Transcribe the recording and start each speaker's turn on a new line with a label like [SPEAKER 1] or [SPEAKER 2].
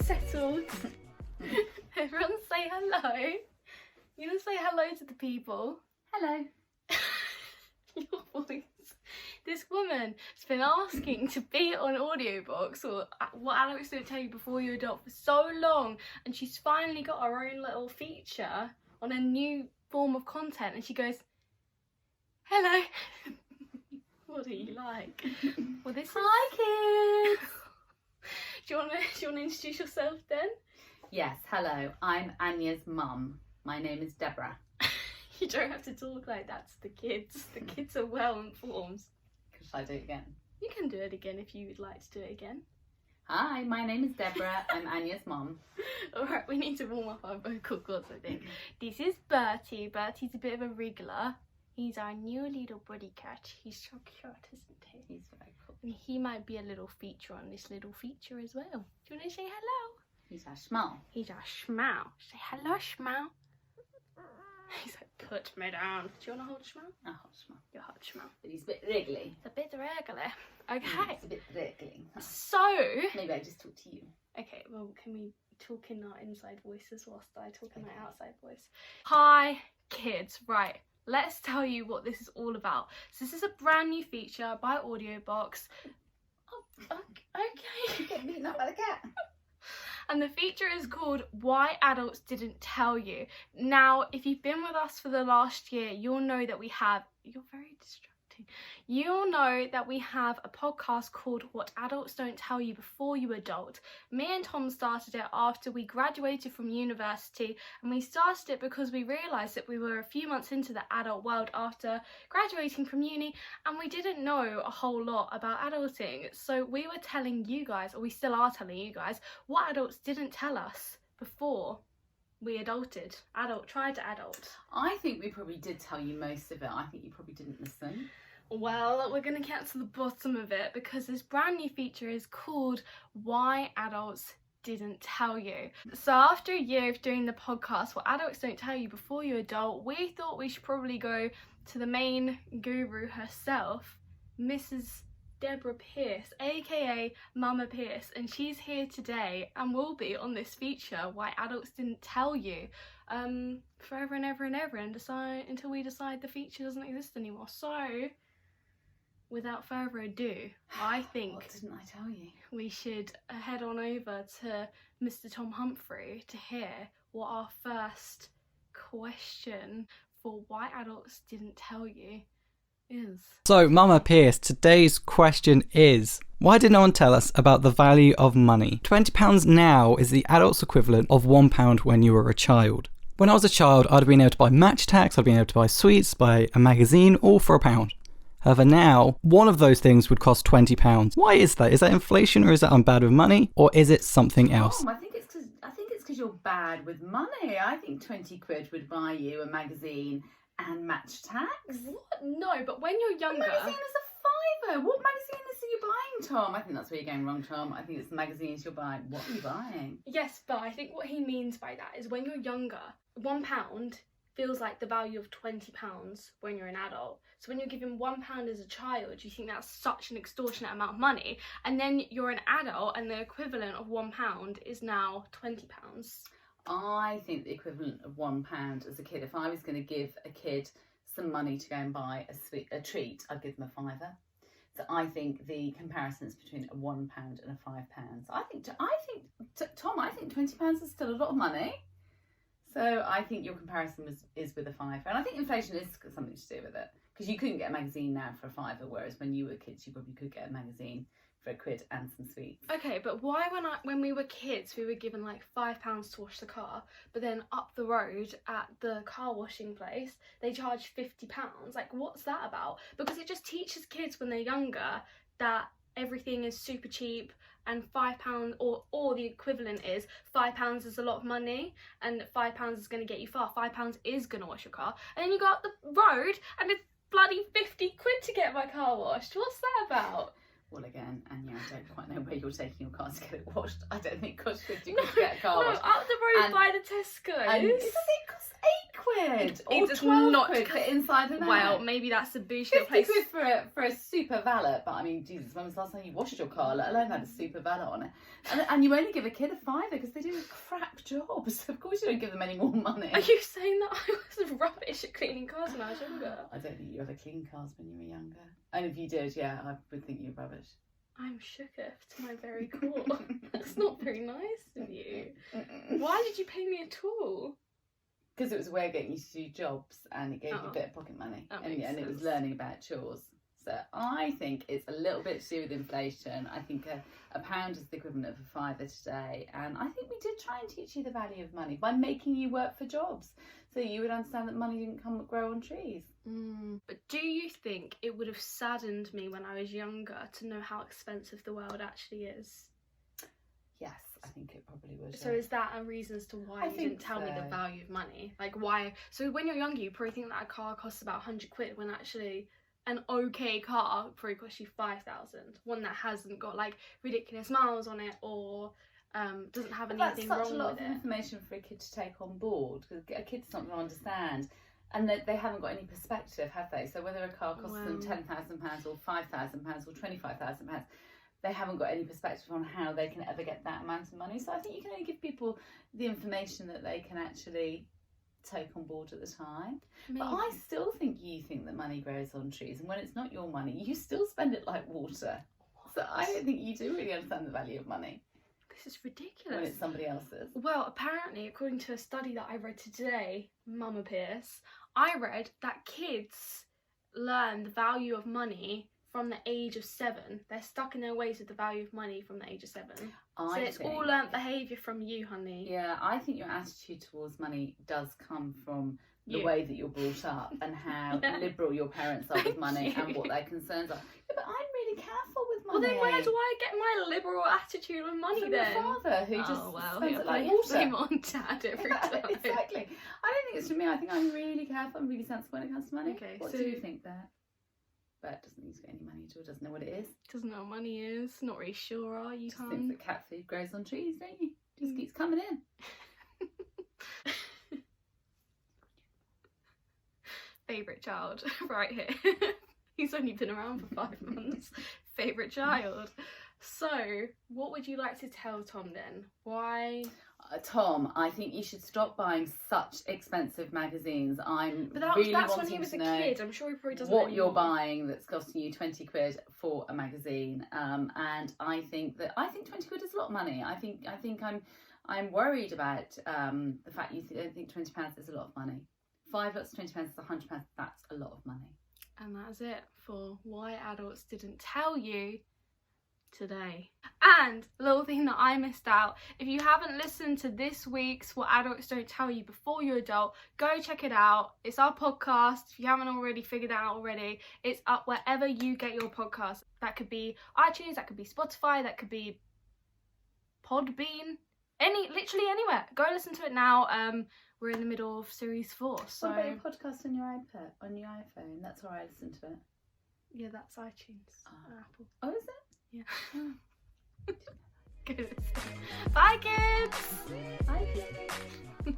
[SPEAKER 1] settled. Everyone say hello. You gonna say hello to the people?
[SPEAKER 2] Hello.
[SPEAKER 1] Your voice. This woman has been asking to be on AudioBox, or what Alex didn't tell you before you adopt, for so long, and she's finally got her own little feature on a new form of content, and she goes, hello. What are you like? Well, this
[SPEAKER 2] Hi, kids.
[SPEAKER 1] Do you want to introduce yourself then?
[SPEAKER 2] Yes, hello. I'm Anya's mum. My name is Deborah.
[SPEAKER 1] You don't have to talk like that to the kids. The kids are well informed.
[SPEAKER 2] Should I do it again?
[SPEAKER 1] You can do it again if you would like to do it again.
[SPEAKER 2] Hi, my name is Deborah. I'm Anya's mum.
[SPEAKER 1] Alright, we need to warm up our vocal cords, I think. This is Bertie. Bertie's a bit of a wriggler. He's our new little buddy cat. He's so cute, isn't he?
[SPEAKER 2] He's very cool.
[SPEAKER 1] And he might be a little feature on this little feature as well. Do you want to say hello?
[SPEAKER 2] He's our schmal.
[SPEAKER 1] He's our schmal. Say hello, schmal. He's like, put me down. Do you want to hold schmal?
[SPEAKER 2] I'll hold schmal.
[SPEAKER 1] You're hot schmal.
[SPEAKER 2] But he's a bit wriggly.
[SPEAKER 1] It's a bit regular. Okay.
[SPEAKER 2] It's a bit wriggly.
[SPEAKER 1] So.
[SPEAKER 2] Maybe I just talk to you.
[SPEAKER 1] Okay, well, can we talk in our inside voices whilst I talk in my outside voice? Hi, kids. Right. Let's tell you what this is all about. So this is a brand new feature by AudioBox. Oh, okay.
[SPEAKER 2] Get beaten up by the cat.
[SPEAKER 1] And the feature is called Why Adults Didn't Tell You. Now, if you've been with us for the last year, you'll know that we have... You're very distracting. You'll know that we have a podcast called What Adults Don't Tell You Before You Adult. Me and Tom started it after we graduated from university, and we started it because we realised that we were a few months into the adult world after graduating from uni, and we didn't know a whole lot about adulting. So we were telling you guys, or we still are telling you guys, what adults didn't tell us before we tried to adult.
[SPEAKER 2] I think we probably did tell you most of it. I think you probably didn't listen.
[SPEAKER 1] Well, we're going to get to the bottom of it because this brand new feature is called Why Adults Didn't Tell You. So after a year of doing the podcast, What Adults Don't Tell You Before You Adult, we thought we should probably go to the main guru herself, Mrs. Deborah Pearce, aka Mumma Pearce, and she's here today and will be on this feature, Why Adults Didn't Tell You, forever and ever and ever, and until we decide the feature doesn't exist anymore. So, without further ado, I think
[SPEAKER 2] What didn't I tell you?
[SPEAKER 1] we should head on over to Mr. Tom Humphrey to hear what our first question for Why Adults Didn't Tell You is.
[SPEAKER 3] So, Mumma Pearce, today's question is, why did no one tell us about the value of money? £20 now is the adult's equivalent of £1 when you were a child. When I was a child, I'd have been able to buy match tax, I'd been able to buy sweets, buy a magazine, all for £1. However, now, one of those things would cost £20. Why is that? Is that inflation, or is that I'm bad with money, or is it something else?
[SPEAKER 2] I think it's because you're bad with money. I think 20 quid would buy you a magazine and match tax.
[SPEAKER 1] What? No, but when you're younger...
[SPEAKER 2] A magazine is a £5. What magazine are you buying, Tom? I think that's where you're going wrong, Tom. I think it's the magazines you're buying. What are you buying?
[SPEAKER 1] Yes, but I think what he means by that is when you're younger, £1 feels like the value of £20 when you're an adult. So when you're given £1 as a child, you think that's such an extortionate amount of money. And then you're an adult and the equivalent of £1 is now £20.
[SPEAKER 2] I think the equivalent of £1 as a kid, if I was going to give a kid some money to go and buy a treat, I'd give them a £5. So I think the comparison is between a £1 and a £5. Tom, I think £20 is still a lot of money. So I think your comparison is with a £5. And I think inflation is something to do with it. Because you couldn't get a magazine now for a £5, whereas when you were kids, you probably could get a magazine for £1 and some sweets.
[SPEAKER 1] Okay, but why when we were kids, we were given like £5 to wash the car, but then up the road at the car washing place, they charge £50. Like, what's that about? Because it just teaches kids when they're younger that everything is super cheap, and £5 or the equivalent is £5 is a lot of money, and £5 is going to get you far. £5 is going to wash your car, and then you go up the road and it's bloody 50 quid to get my car washed. What's that about?
[SPEAKER 2] Well, again, and yeah, I don't quite know where you're taking your car to get it washed. I don't think it costs 50 quid to get a car washed.
[SPEAKER 1] Up the road by the Tesco.
[SPEAKER 2] And does it cost quid or
[SPEAKER 1] It does
[SPEAKER 2] 12
[SPEAKER 1] not
[SPEAKER 2] quid for inside and out.
[SPEAKER 1] Well, maybe that's the bougie
[SPEAKER 2] 50
[SPEAKER 1] place.
[SPEAKER 2] quid for a super valet, but I mean, Jesus, when was the last time you washed your car, let alone had a super valet on it? And you only give a kid a £5 because they do crap jobs. Of course you don't give them any more money.
[SPEAKER 1] Are you saying that I was rubbish at cleaning cars when I was younger?
[SPEAKER 2] I don't think you ever cleaned cars when you were younger. And if you did, yeah, I would think you're rubbish.
[SPEAKER 1] I'm shooketh to my very core. That's not very nice of you. Why did you pay me at all?
[SPEAKER 2] Because it was a way of getting you to do jobs, and it gave you a bit of pocket money, and it was learning about chores. So I think it's a little bit to do with inflation. I think a pound is the equivalent of a £5 today, and I think we did try and teach you the value of money by making you work for jobs, so you would understand that money didn't grow on trees.
[SPEAKER 1] But do you think it would have saddened me when I was younger to know how expensive the world actually is?
[SPEAKER 2] Yes, I think it probably would.
[SPEAKER 1] So is that a reason as to why you didn't tell me the value of money? Like why? So when you're younger, you probably think that a car costs about 100 quid when actually an okay car probably costs you 5,000. One that hasn't got like ridiculous miles on it or doesn't have anything wrong with it.
[SPEAKER 2] That's such a lot of information for a kid to take on board, because a kid's not going to understand. And they haven't got any perspective, have they? So whether a car costs them £10,000 or £5,000 or £25,000, they haven't got any perspective on how they can ever get that amount of money. So I think you can only give people the information that they can actually take on board at the time. Maybe. But I still think you think that money grows on trees, and when it's not your money, you still spend it like water. So I don't think you do really understand the value of money.
[SPEAKER 1] This is ridiculous.
[SPEAKER 2] When it's somebody else's.
[SPEAKER 1] Well, apparently, according to a study that I read today, Mumma Pearce, I read that kids learn the value of money from the age of 7. They're stuck in their ways with the value of money from the age of 7. So it's all learnt behaviour from you, honey.
[SPEAKER 2] Yeah, I think your attitude towards money does come from the way that you're brought up and how liberal your parents are with money and what their concerns are. Yeah, but I'm really careful with money.
[SPEAKER 1] Well, then where do I get my liberal attitude with money
[SPEAKER 2] from
[SPEAKER 1] then?
[SPEAKER 2] From your father, who just spends it like water.
[SPEAKER 1] Blame on dad every time.
[SPEAKER 2] Exactly. I don't think it's from me. I think I'm really careful and really sensible when it comes to money.
[SPEAKER 1] Okay,
[SPEAKER 2] what do you think there? Bert doesn't need to get any money at all, doesn't know what it is.
[SPEAKER 1] Doesn't know what money is, not really sure, are you,
[SPEAKER 2] Just thinks that cat food grows on trees, don't you? Just keeps coming in.
[SPEAKER 1] Favourite child, right here. He's only been around for 5 months. Favourite child. So, what would you like to tell Tom then? Why?
[SPEAKER 2] Tom, I think you should stop buying such expensive magazines.
[SPEAKER 1] But that's when he was a kid. I'm sure he probably doesn't know
[SPEAKER 2] what you're buying that's costing you 20 quid for a magazine. And I think 20 quid is a lot of money. I think I'm worried about the fact you think £20 is a lot of money. 5 lots of £20 is £100. That's a lot of money.
[SPEAKER 1] And that's it for Why Adults Didn't Tell You today. And a little thing that I missed out, if you haven't listened to this week's What Adults Don't Tell You Before You're Adult, go check it out. It's our podcast. If you haven't already figured it out already, it's up wherever you get your podcast. That could be iTunes, that could be Spotify, that could be Podbean, literally anywhere. Go listen to it now. We're in the middle of series 4. So
[SPEAKER 2] what about your podcast on your iPad, on your iPhone? That's where I listen to it.
[SPEAKER 1] Yeah, that's iTunes. Apple.
[SPEAKER 2] Oh, is it?
[SPEAKER 1] Yeah. Bye, kids.
[SPEAKER 2] Bye, kids.